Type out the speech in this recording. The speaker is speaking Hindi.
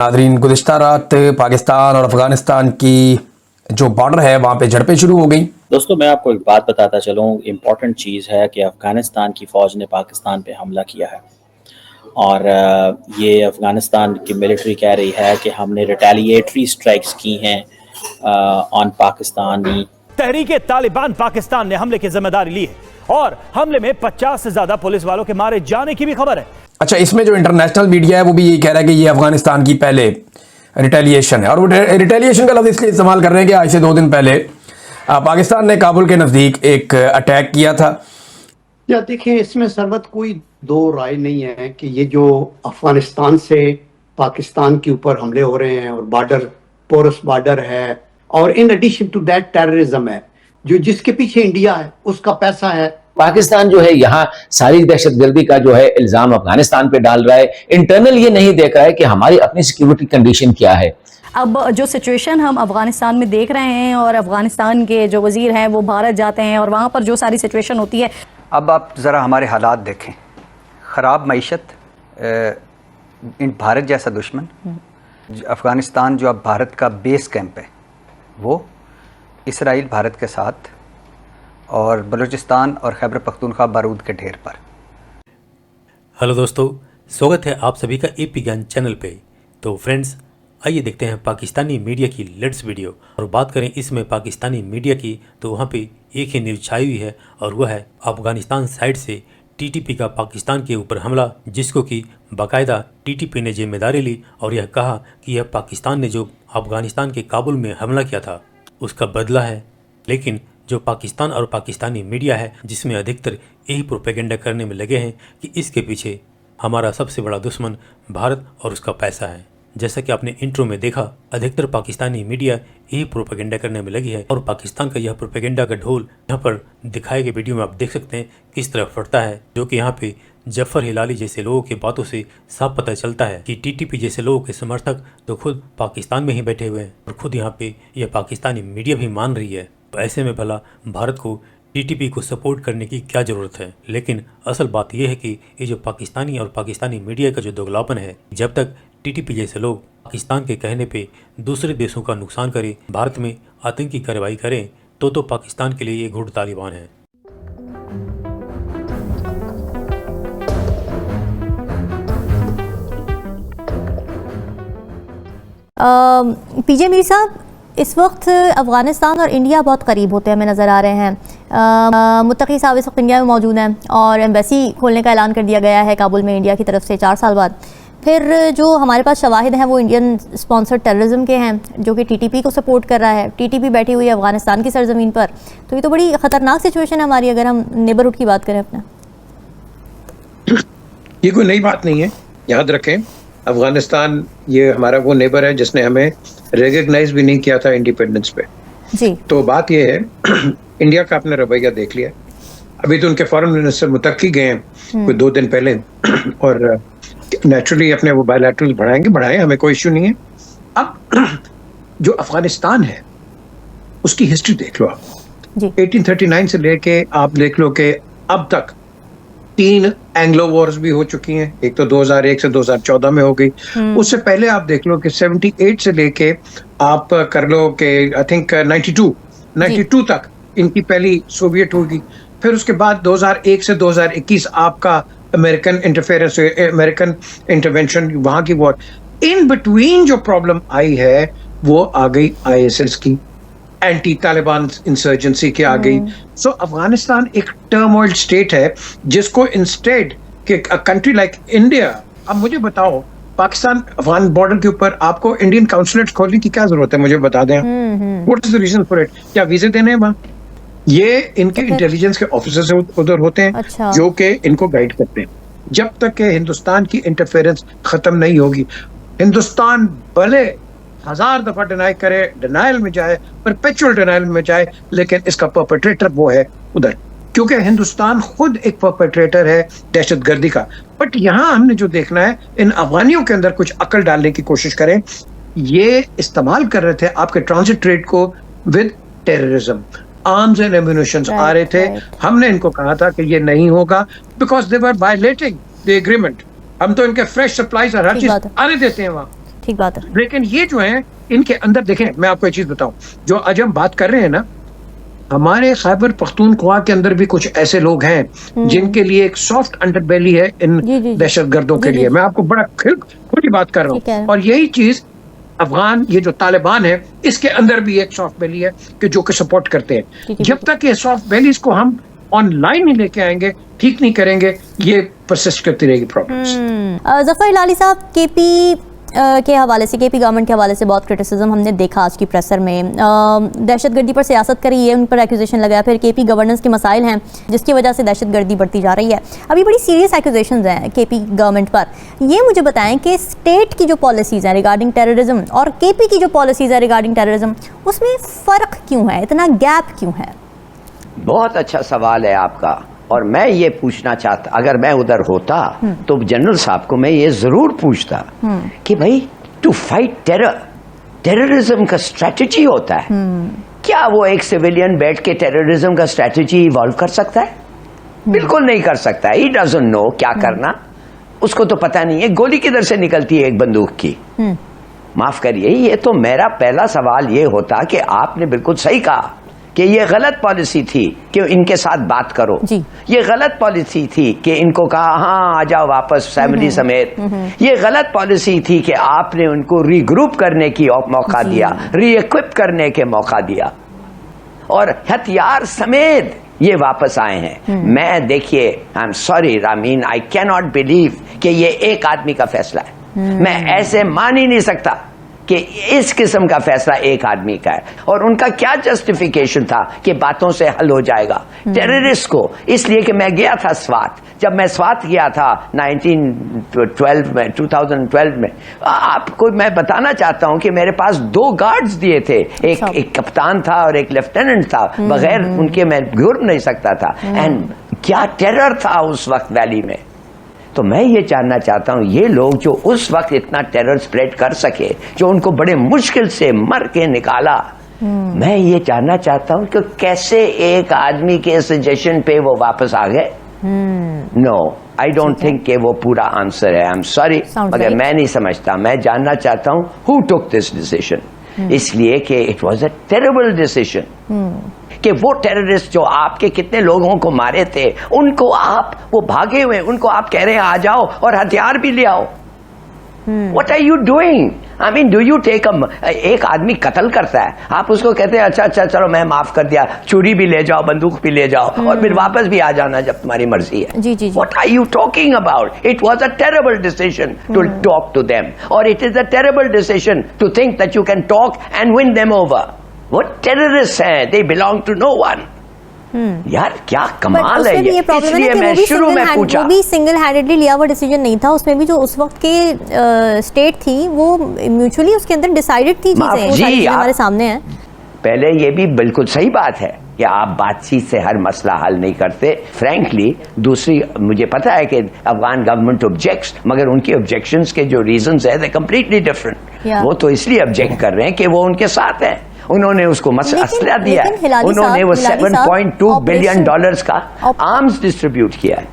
नाज़रीन, गुज़िश्ता रात पाकिस्तान और अफ़गानिस्तान की जो बॉर्डर है वहाँ पे झड़पें शुरू हो गई। दोस्तों, मैं आपको एक बात बताता चलूँ, इम्पॉर्टेंट चीज़ है कि अफ़गानिस्तान की फ़ौज ने पाकिस्तान पे हमला किया है और ये अफ़गानिस्तान की मिलिट्री कह रही है कि हमने रिटेलिएटरी स्ट्राइक्स की हैं ऑन पाकिस्तानी। तहरीक तालिबान पाकिस्तान ने हमले की जिम्मेदारी ली है और हमले में 50 से ज्यादा पुलिस वालों के मारे जाने की भी खबर है। अच्छा, इसमें जो इंटरनेशनल मीडिया है वो भी यही कह रहा है कि ये अफगानिस्तान की पहले रिटेलिएशन है, और वो रिटेलिएशन का लफ्ज़ इसलिए इस्तेमाल कर रहे हैं कि आज से 2 दिन पहले पाकिस्तान ने काबुल के नज़दीक एक अटैक किया था। या देखिए, इसमें सरबत कोई दो राय नहीं है कि ये जो अफगानिस्तान से पाकिस्तान के ऊपर हमले हो रहे हैं और बॉर्डर पोरस बॉर्डर है और in addition to that terrorism है, जो जिसके पीछे इंडिया है उसका पैसा है। पाकिस्तान जो है यहाँ सारी दहशतगर्दी का जो है इल्जाम अफगानिस्तान पे डाल रहा है, इंटरनल ये नहीं देख रहा है कि हमारी अपनी सिक्योरिटी कंडीशन क्या है। अब जो सिचुएशन हम अफगानिस्तान में देख रहे हैं और अफगानिस्तान के जो वजीर हैं वो भारत जाते हैं और वहाँ पर जो सारी सिचुएशन होती है, अब आप ज़रा हमारे हालात देखें, ख़राब मईशत, इन भारत जैसा दुश्मन, अफ़गानिस्तान जो अब भारत का बेस कैंप है वो इसराइल भारत के साथ, और बलूचिस्तान और खैबर पख्तूनख्वा बारूद के ढेर पर। हेलो दोस्तों, स्वागत है आप सभी का एपी ज्ञान चैनल पे। तो फ्रेंड्स, आइए देखते हैं पाकिस्तानी मीडिया की लेटेस्ट वीडियो। और बात करें इसमें पाकिस्तानी मीडिया की, तो वहाँ पे एक ही न्यूज़ छाई हुई है और वह है अफगानिस्तान साइड से टीटीपी का पाकिस्तान के ऊपर हमला, जिसको कि बाकायदा टीटीपी ने जिम्मेदारी ली और यह कहा कि यह पाकिस्तान ने जो अफगानिस्तान के काबुल में हमला किया था उसका बदला है। लेकिन जो पाकिस्तान और पाकिस्तानी मीडिया है, जिसमें अधिकतर यही प्रोपेगेंडा करने में लगे हैं कि इसके पीछे हमारा सबसे बड़ा दुश्मन भारत और उसका पैसा है। जैसा कि आपने इंट्रो में देखा, अधिकतर पाकिस्तानी मीडिया यही प्रोपेगेंडा करने में लगी है और पाकिस्तान का यह प्रोपेगेंडा का ढोल यहाँ पर दिखाए गए वीडियो में आप देख सकते हैं किस तरह फटता है, जो कि यहाँ पे जफर हिलाली जैसे लोगों की बातों से साफ पता चलता है कि टीटीपी जैसे लोगों के समर्थक तो खुद पाकिस्तान में ही बैठे हुए हैं और खुद यहाँ पे यह पाकिस्तानी मीडिया भी मान रही है। तो ऐसे में भला भारत को टीटीपी को सपोर्ट करने की क्या ज़रूरत है। लेकिन असल बात यह है कि ये जो पाकिस्तानी और पाकिस्तानी मीडिया का जो दोगलापन है, जब तक टीटीपी जैसे लोग पाकिस्तान के कहने पे दूसरे देशों का नुकसान करें, भारत में आतंकी कार्रवाई करें, तो पाकिस्तान के लिए ये घुड़ तालिबान है। पीजे मीर साहब, इस वक्त अफ़गानिस्तान और इंडिया बहुत करीब होते हमें नज़र आ रहे हैं। मुत्तकी साहब इस वक्त इंडिया में मौजूद हैं और एम्बेसी खोलने का ऐलान कर दिया गया है काबुल में इंडिया की तरफ से 4 साल बाद। फिर जो हमारे पास शवाहिद हैं वो इंडियन स्पॉन्सर्ड टेररिज्म के हैं, जो कि टीटीपी को सपोर्ट कर रहा है। टीटीपी बैठी हुई है अफ़गानिस्तान की सरजमीन पर, तो ये तो बड़ी ख़तरनाक सिचुएशन है हमारी, अगर हम नेबरहुड की बात करें अपना। ये कोई नई बात नहीं है, याद रखें। अफगानिस्तान ये हमारा वो नेबर है जिसने हमें रिकॉग्नाइज भी नहीं किया था इंडिपेंडेंस पे जी। तो बात ये है इंडिया का अपना रवैया देख लिया। अभी तो उनके फॉरेन मिनिस्टर मुतक्की गए हैं कोई 2 दिन पहले और नेचुरली अपने वो बायलैटरल बढ़ाएं, हमें कोई इश्यू नहीं है। अब जो अफगानिस्तान है उसकी हिस्ट्री देख लो आप जी। 1839 से लेके आप देख लो कि अब तक 3 एंग्लो वॉर्स भी हो चुकी हैं। एक तो 2001 से 2014 में हो गई। उससे पहले आप देख लो कि 78 से लेके आप कर लो कि आई थिंक 92 तक इनकी पहली सोवियत होगी। फिर उसके बाद 2001 से 2021 आपका अमेरिकन इंटरफेरेंस, अमेरिकन इंटरवेंशन, वहां की वॉर। इन बिटवीन जो प्रॉब्लम आई है वो आ गई ISIS की, एंटी तालिबान इंसर्जेंसी की आ गई। सो अफगानिस्तान एक टर्मोइल स्टेट है जिसको इंस्टेड कि कंट्री लाइक इंडिया। अब मुझे बताओ, पाकिस्तान अफगान बॉर्डर के ऊपर आपको इंडियन काउंसुलेट खोलने की क्या जरूरत है? मुझे बता दें, what is the reason for it? क्या वीजे देने हैं वहाँ? ये इनके इंटेलिजेंस के ऑफिसर्स उधर होते हैं। अच्छा। जो कि इनको गाइड करते हैं। जब तक कि हिंदुस्तान की इंटरफेरेंस खत्म नहीं होगी, हिंदुस्तान भले 1000 दफा डिनाई करे, डिनाइल में जाए, परपेचुअल डिनाइल में जाए, लेकिन इसका परपेट्रेटर वो है उधर, क्योंकि हिंदुस्तान खुद एक परपेट्रेटर है दहशतगर्दी का। बट यहाँ हमने जो देखना है, इन अफगानियों के अंदर कुछ अकल डालने की कोशिश करें। ये इस्तेमाल कर रहे थे आपके ट्रांजिट ट्रेड को with terrorism, arms and ammunitions आ रहे थे। हमने इनको कहा था कि ये नहीं होगा because they were violating the agreement. हम तो इनके फ्रेश सप्लाईज और हर चीज आने देते हैं वहाँ। ठीक बात है। लेकिन ये जो है इनके अंदर देखें, मैं आपको एक चीज बताऊं, जो आज हम बात कर रहे हैं ना, हमारे खैबर पख्तूनख्वा के अंदर भी कुछ ऐसे लोग हैं जिनके लिए एक सॉफ्ट अंडरबेली है इन दहशतगर्दों के लिए। मैं आपको बड़ा खुली बात कर रहा हूँ। और यही चीज अफगान, ये जो तालिबान है, इसके अंदर भी एक सॉफ्ट बेली है कि जो कि सपोर्ट करते हैं। जब तक ये सॉफ्ट बेलीज को हम ऑनलाइन ही लेके आएंगे, ठीक नहीं करेंगे, ये परसिस्ट करती रहेगी प्रॉब्लम्स। जफर हिलाली साहब, केपी के हवाले से, केपी गवर्नमेंट के हवाले से बहुत क्रिटिसिज्म हमने देखा आज की प्रेसर में। दहशतगर्दी पर सियासत करी है, उन पर एक्यूजेशन लगाया, फिर केपी गवर्नेंस के मसाइल हैं जिसकी वजह से दहशतगर्दी बढ़ती जा रही है। अभी बड़ी सीरियस एक्यूजेशंस हैं केपी गवर्नमेंट पर। ये मुझे बताएं कि स्टेट की जो पॉलिसीज़ हैं रिगार्डिंग टेररिज्म और केपी की जो पॉलिसीज़ है रिगार्डिंग टेररिज्म, उसमें फ़र्क क्यों है, इतना गैप क्यों है? बहुत अच्छा सवाल है आपका। और मैं ये पूछना चाहता, अगर मैं उधर होता तो जनरल साहब को मैं ये जरूर पूछता कि भाई, टू फाइट टेररिज्म का स्ट्रेटजी होता है क्या? वो एक सिविलियन बैठ के टेररिज्म का स्ट्रेटजी इवॉल्व कर सकता है? बिल्कुल नहीं कर सकता। ही डजंट नो क्या करना, उसको तो पता नहीं है गोली किधर से निकलती है एक बंदूक की। माफ करिए, ये तो मेरा पहला सवाल ये होता कि आपने बिल्कुल सही कहा कि ये गलत पॉलिसी थी कि इनके साथ बात करो। ये गलत पॉलिसी थी कि इनको कहा हाँ आ जाओ वापस फैमिली समेत। ये गलत पॉलिसी थी कि आपने उनको रीग्रुप करने की मौका दिया, री-इक्विप करने के मौका दिया, और हथियार समेत ये वापस आए हैं। मैं देखिए, I am sorry Ramin, I can not believe कि ये एक आदमी का फैसला है। मैं ऐसे मान ही नहीं सकता कि इस किस्म का फैसला एक आदमी का है। और उनका क्या जस्टिफिकेशन था कि बातों से हल हो जाएगा टेररिस्ट को? इसलिए कि मैं गया था स्वात, जब मैं स्वात गया था 2012 में, आपको मैं बताना चाहता हूं कि मेरे पास 2 गार्ड्स दिए थे, एक कप्तान था और एक लेफ्टिनेंट था, बगैर उनके मैं घूर नहीं सकता था। एंड क्या टेरर था उस वक्त वैली में। तो मैं ये जानना चाहता हूं, ये लोग जो उस वक्त इतना टेरर स्प्रेड कर सके, जो उनको बड़े मुश्किल से मर के निकाला, मैं ये जानना चाहता हूं कि कैसे एक आदमी के सजेशन पे वो वापस आ गए। नो, आई डोंट थिंक कि वो पूरा आंसर है। आई एम सॉरी, मगर मैं नहीं समझता। मैं जानना चाहता हूं हु टुक दिस डिसीजन, इसलिए कि it was a terrible decision कि वो टेररिस्ट जो आपके कितने लोगों को मारे थे, उनको आप, वो भागे हुए, उनको आप कह रहे हैं आ जाओ और हथियार भी ले आओ। What are you doing? I mean, do you take एक आदमी कत्ल करता है, आप उसको कहते हैं अच्छा अच्छा चलो मैं माफ कर दिया, छुरी भी ले जाओ, बंदूक भी ले जाओ, और फिर वापस भी आ जाना जब तुम्हारी मर्जी है। जी। What are you talking about? It was a terrible decision to talk to them, or it is a terrible decision to think that you can talk and win them over. वो टेररिस्ट हैं, they belong to no one. यार क्या कमाल है ये। इसलिए मैं शुरू में पूछा, वो भी सिंगल हैंडेडली लिया हुआ डिसीजन नहीं था, उसमें भी जो उस वक्त के स्टेट थी वो म्यूचुअली उसके अंदर डिसाइडेड थी चीजें, जी हमारे सामने है। पहले ये भी बिल्कुल सही बात है कि आप बातचीत से हर मसला हल नहीं करते। फ्रैंकली, दूसरी, मुझे पता है कि अफगान गवर्नमेंट ऑब्जेक्ट्स, मगर उनके ऑब्जेक्शंस के जो रीजंस है दे कंप्लीटली डिफरेंट। वो तो इसलिए ऑब्जेक्ट कर रहे हैं कि वो उनके साथ हैं, उन्होंने उसको असला दिया है, उन्होंने वो $7.2 बिलियन का आर्म्स डिस्ट्रीब्यूट किया है।